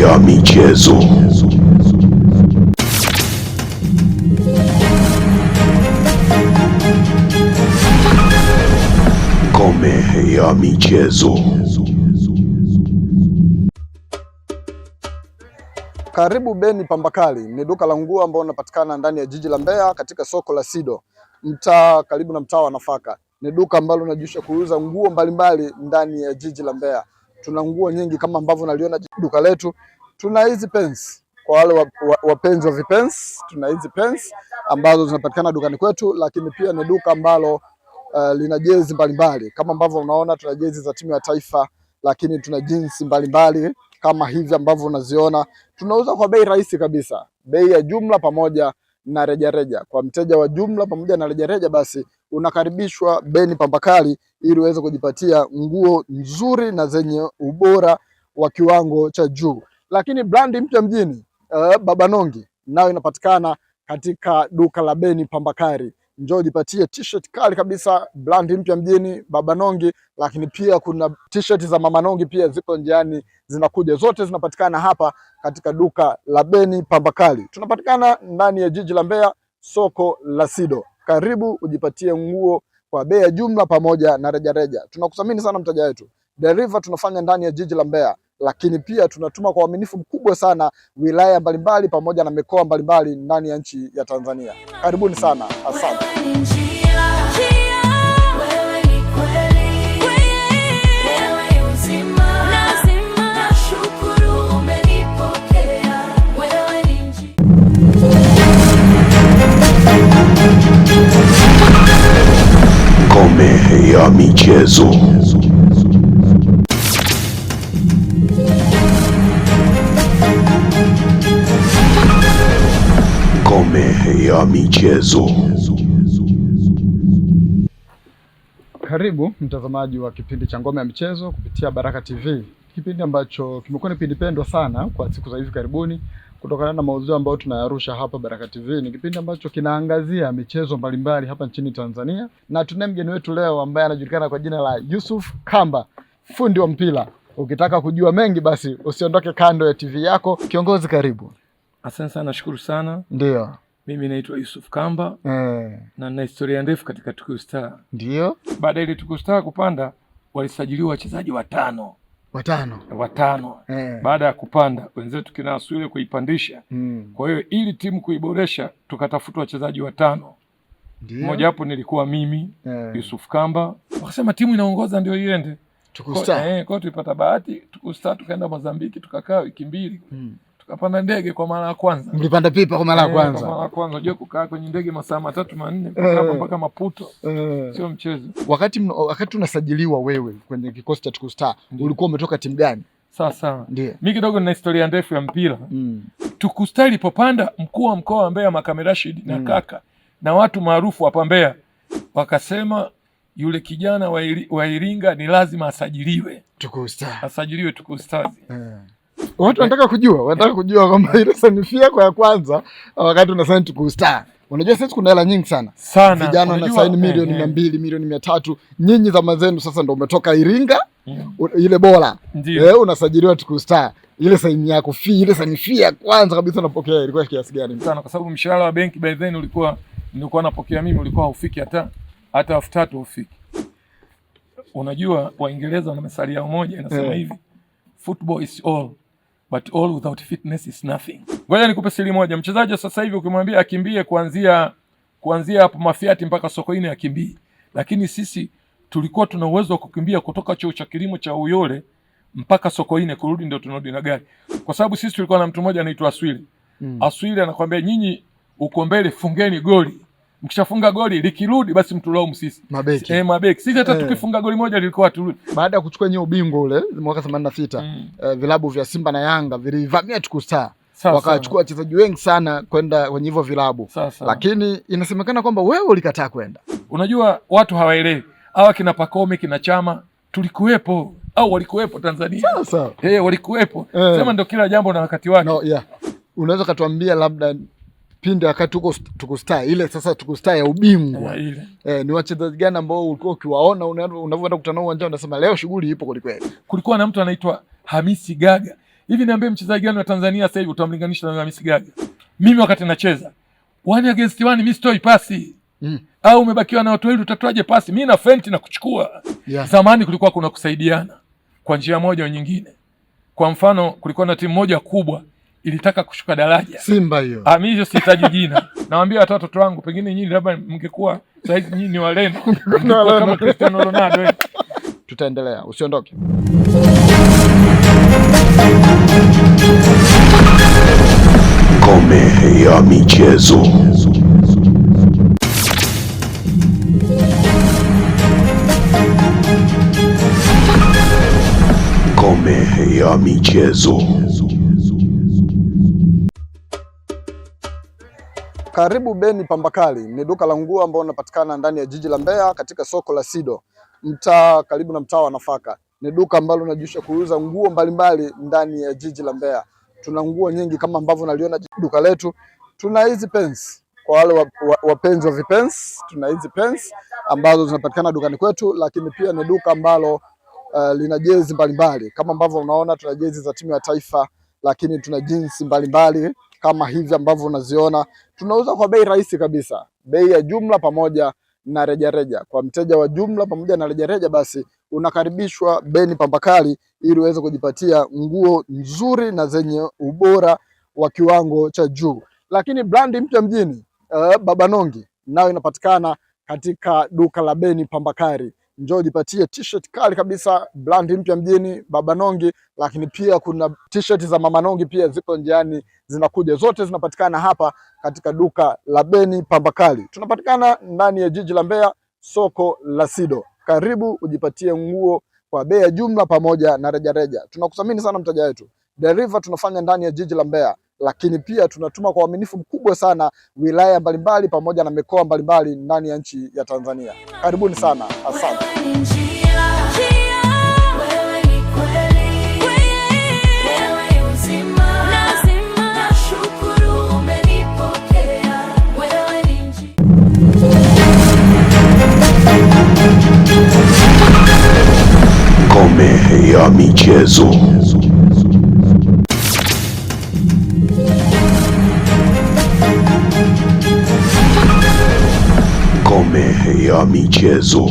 ya michezo. Ngome ya michezo. Karibu Beni Pambakali, ni duka la nguo ambao unapatikana ndani ya jiji la Mbeya katika soko la Sido, mtaa karibu na mtaa wa Nafaka. Ni duka ambalo linajishughulisha kuuza nguo mbalimbali ndani ya jiji la Mbeya. Tuna nguo nyingi kama ambavyo unaliona duka letu. Tuna hizi pens kwa wale wapenzi wa vipens, tuna hizi pens ambazo zinapatikana dukani kwetu, lakini pia ni duka ambalo lina jezi mbalimbali kama ambavyo unaona. Tuna jezi za timu ya taifa, lakini tuna jeans mbalimbali kama hivi ambavyo unaziona. Tunauza kwa bei rahisi kabisa, bei ya jumla pamoja na rejareja. Kwa mteja wa jumla pamoja na rejareja, basi unakaribishwa Beni Pambakali ili uweze kujipatia nguo nzuri na zenye ubora wa kiwango cha juu. Lakini brandi mpya mjini, Baba Nongi, nayo inapatikana katika duka la Beni Pambakali. Njoo jipatie t-shirt kali kabisa, brandi mpya mjini, Baba Nongi. Lakini pia kuna t-shirt za Mama Nongi pia ziko njiani zinakuja, zote zinapatikana hapa katika duka la Beni Pambakali. Tunapatikana ndani ya jiji la Mbeya, soko la Sido. Karibu ujipatie nguo kwa bei ya jumla pamoja na rejareja. Tunakuthamini sana mteja wetu. Deliver tunafanya ndani ya jiji la Mbeya, lakini pia tunatuma kwa uaminifu mkubwa sana wilaya mbalimbali pamoja na mikoa mbalimbali ndani ya nchi ya Tanzania. Karibuni sana, asante. Ngome ya michezo. Ngome ya michezo. Karibu mtazamaji wa kipindi cha Ngome ya Michezo kupitia Baraka TV, kipindi ambacho kimekuwa ni kipindi pendwa sana kwa siku za hivi karibuni kutokana na maudhui ambayo tunayarusha hapa Baraka TV. Ni kipindi ambacho kinaangazia michezo mbalimbali hapa nchini Tanzania, na tunaye mgeni wetu leo ambaye anajulikana kwa jina la Yusuf Kamba, fundi wa mpira. Ukitaka kujua mengi, basi usiondoke kando ya TV yako. Kiongozi, karibu. Asante sana, nashukuru sana. Ndio. Mimi naitwa Yusuf Kamba na nina historia ndefu katika Tukuyu Star. Ndio. Baada ile Tukuyu Star kupanda, walisajiliwa wachezaji watano. Baada ya kupanda, wenzetu kina Aswile kuipandisha. Kwa hiyo ili timu kuiboresha, tukatafuta wachezaji watano. Mmoja hapo nilikuwa mimi, Yusuf Kamba. Wakasema timu inaongoza ndio iende Tukuyu Star. Kwa tulipata bahati, Tukuyu Star tukaenda Mozambiki, tukakaa wiki mbili. Tukapanda ndege kwa mara ya kwanza. Mlipanda pipa kwa mara ya kwanza? Kwa mara ya kwanza. Unajua kukaa kwenye ndege masaa 3-4 mpaka Maputo. Sio mchezo. Wakati unasajiliwa wewe kwenye kikosi cha Tukuyu Star, ulikuwa umetoka timu gani? Sawa. Mimi kidogo nina historia ndefu ya mpira. Tukuyu Star ilipopanda, mkuu wa mkoa wa Mbeya Makame Rashid na kaka na watu maarufu hapa Mbeya wakasema yule kijana wa Iringa ni lazima asajiliwe Tukuyu Star. Asajiliwe Tukuyu Stars. Watu wanataka kujua kwamba ile sanifia kwa ya kwanza wakati unasaini Tukuyu Star. Unajua sasa kuna hela nyingi sana. Vijana wanasaini milioni 200, milioni 300. Nyinyi zama zenu sasa ndio umetoka Iringa, ile bora. Unasajiliwa Tukuyu Star. Ile saini yako ile sanifia ya kwanza kabisa unapokea ilikuwa kiasi gani? Sana, kwa sababu mshahara wa benki by then nilikuwa napokea mimi ulikuwa haufiki hata 3000 ufiki. Unajua Waingereza wana methali yao moja inasema hivi, football is all but all without fitness is nothing. Ngoja nikupe siri moja. Mchezaji sasa hivi ukimwambia akimbie kuanzia hapo Mafiati mpaka Sokoine akimbie. Lakini sisi tulikuwa tuna uwezo wa kukimbia kutoka chuo cha kilimo cha Uyole mpaka Sokoine kurudi, ndio tunarudi na gari. Kwa sababu sisi tulikuwa na mtu mmoja anaitwa Aswile. Aswile anakuambia nyinyi uko mbele, fungeni goli. Mkishafunga goli likirudi basi mtulaumu sisi. Mabeki. Sisi hata tukifunga goli moja lilikuwa turudi. Baada ya kuchukua nyeo ubingwa ule mwaka 86, vilabu vya Simba na Yanga vilivamia Tukuyu Star. Wakachukua wachezaji wengi sana kwenda kwenye hivyo vilabu. Lakini inasemekana kwamba wewe ulikataa kwenda. Unajua watu hawaelewi. Hawa kina Pakome, kina Chama tulikuwepo au walikuwepo Tanzania. Walikuwepo. Sema ndio kila jambo na wakati wake. Unaweza katuambia labda pindi wakati huko Tukuyu Star ile sasa Tukuyu Star ya ubingwa ni wachezaji gani ambao ulikuwa ukiwaona unavyoenda kukutana uwanjani unasema leo shughuli ipo kweli kweli? Kulikuwa na mtu anaitwa Hamisi Gaga. Hivi niambie mchezaji gani wa Tanzania sasa hivi utamlinganisha na Hamisi Gaga? Mimi wakati nacheza 1 against 1 mimi sitoi pasi. Au umebakiwa na watu wawili utatoaje pasi? Mimi na fenti na kuchukua. Zamani kulikuwa kuna kusaidiana kwa njia moja au nyingine. Kwa mfano kulikuwa na timu moja kubwa ilitaka kushuka daraja. Simba hiyo. Mimi hiyo sihitaji jina. Nawaambia watoto wangu pengine nyinyi labda mngekuwa saizi nyinyi ni waleno. Kama Cristiano Ronaldo. Tutaendelea, usiondoke. Ngome ya michezo. Ngome ya michezo. Karibu Beni Pambakali, ni duka la nguo ambao unapatikana ndani ya jiji la Mbeya katika soko la Sido, karibu na mtaa wa Nafaka. Ni duka ambalo linajishughulisha kuuza nguo mbalimbali ndani ya jiji la Mbeya. Tuna nguo nyingi kama ambavyo unaliona duka letu. Tuna hizi pens kwa wale wapenzi wa vipens, tuna hizi pens ambazo zinapatikana dukani kwetu, lakini pia ni duka ambalo lina jezi mbalimbali kama ambavyo unaona. Tuna jezi za timu ya taifa, lakini tuna jeans mbalimbali kama hivi ambavyo unaziona. Tunauza kwa bei rahisi kabisa, bei ya jumla pamoja na rejareja. Kwa mteja wa jumla pamoja na rejareja, basi unakaribishwa Beni Pambakali ili uweze kujipatia nguo nzuri na zenye ubora wa kiwango cha juu. Lakini brandi mpya mjini, Baba Nongi, nayo inapatikana katika duka la Beni Pambakali. Njoo jipatie t-shirt kali kabisa, brandi mpya mjini, Baba Nongi. Lakini pia kuna t-shirt za Mama Nongi pia ziko njiani zinakuja. Zote zinapatikana hapa katika duka la Beni Pambakali. Tunapatikana ndani ya jiji la Mbeya, soko la Sido. Karibu ujipatie nguo kwa bei ya jumla pamoja na rejareja. Tunakuthamini sana mteja wetu. Deliver tunafanya ndani ya jiji la Mbeya, lakini pia tunatuma kwa uaminifu mkubwa sana wilaya mbalimbali pamoja na mikoa mbalimbali ndani ya nchi ya Tanzania. Karibuni sana. Asante. Ngome ya michezo. Ngome ya michezo.